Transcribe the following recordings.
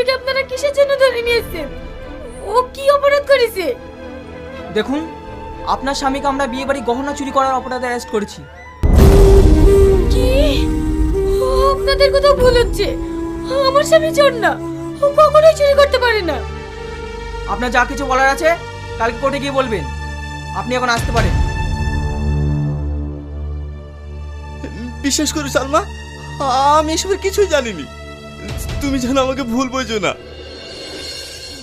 পল্লবীকে আপনারা কিসের জন্য ধরে নিয়েছেন? ও কি অপরাধ করেছে? দেখুন, আপনার স্বামীকে আমরা বিয়ে বাড়ি গহনা চুরি করার অপরাধে অ্যারেস্ট করেছি। কি? ও আপনাদের কথা ভুল হচ্ছে। আমার স্বামী চোর না, ও কখনোই চুরি করতে পারে না। আপনার যা কিছু বলার আছে কালকে কোর্টে গিয়ে বলবেন। আপনি এখন আসতে পারেন। বিশ্বাস করো সালমা, আমি এসবের কিছুই জানিনি। তুমি যেন আমাকে ভুল বোঝো না।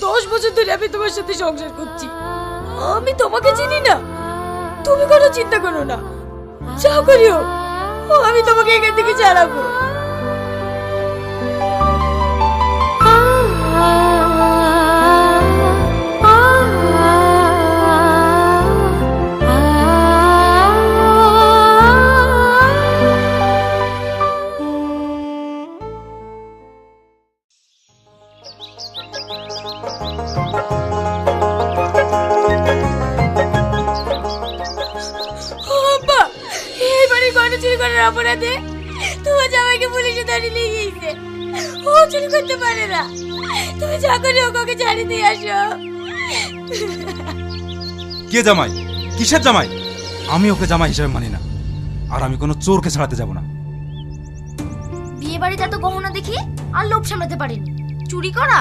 10 বছর ধরে আমি তোমার সাথে সংসার করছি, আমি তোমাকে চিনি না? তুমি কোনো চিন্তা করো না, যা করিও আমি তোমাকে এখান থেকে ছাড়াবো। আব্বা, এই বাড়ির গয়না চুরি করার অপরাধে তোমার জামাইকে পুলিশে ধরে নিয়ে গিয়েছে। ও চুরি করতে পারে না। তুমি যা করে ওকে ছাড়ি দিয়ে আসো। কে জামাই? কিসের জামাই? আমি ওকে জামাই হিসেবে মানি না, আর আমি কোনো চোরকে ছাড়াতে যাব না। বিয়ে বাড়িতে এত গহনা দেখি আর লোভ সামলাতে পারিনি, চুরি করা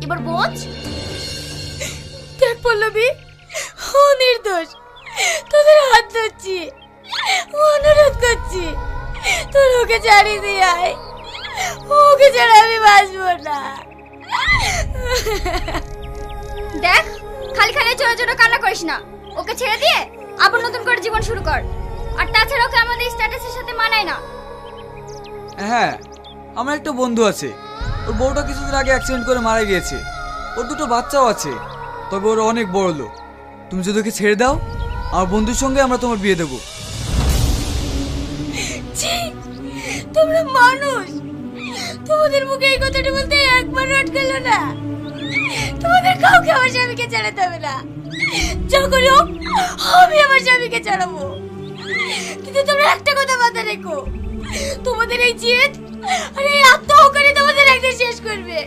এবার বোঝ। দেখ পল্লবী, ও নির্দোষ। তোদের হাত ধরছি, অনুরোধ করছি, তোর ওকে ছাড়ি দিয়ে আয়। ওকে ছাড়া আমি বাঁচবো না। দেখ, খালি খালি চোরা চোরা কান্না করিস না, ওকে ছেড়ে দিয়ে আবার নতুন করে জীবন শুরু কর। আর তাছাড়া ওকে আমাদের স্ট্যাটাসের সাথে মানায় না। হ্যাঁ, আমার একটা বন্ধু আছে, ওর বউটা কিছুদিন আগে অ্যাক্সিডেন্ট করে মারা গিয়েছে। ওর দুটো বাচ্চাও আছে, তবে ওরা অনেক বড় লোক। তুমি যদি ওকে ছেড়ে দাও, আমার বন্ধুর সঙ্গে আমরা তোমার বিয়ে দেবো। ছি, তোমরা মানুষ, তোমাদের মুখে এই কথাটা বলতে একবার আটকালো না। তোমাদের কাউকে আমার স্বামীকে ছাড়াতে হবে না। যা করিও আমি আমার স্বামীকে ছাড়াবো। কিন্তু তোমরা একটা কথা মাথায় রেখো, তোমাদের এই জেদ আর এই আত্মহকারী তোমাদের একদিন শেষ করবে।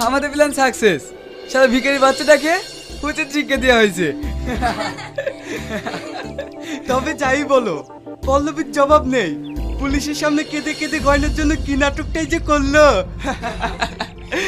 আমাদের প্ল্যান সাকসেস। সারা ভিখারি বাচ্চাটাকে উচিত শিক্ষা দেওয়া হয়েছে। তবে যাই বলো, পল্লবীর জবাব নেই। পুলিশের সামনে কেঁদে কেঁদে গয়নার জন্য কি নাটকটাই যে করলো।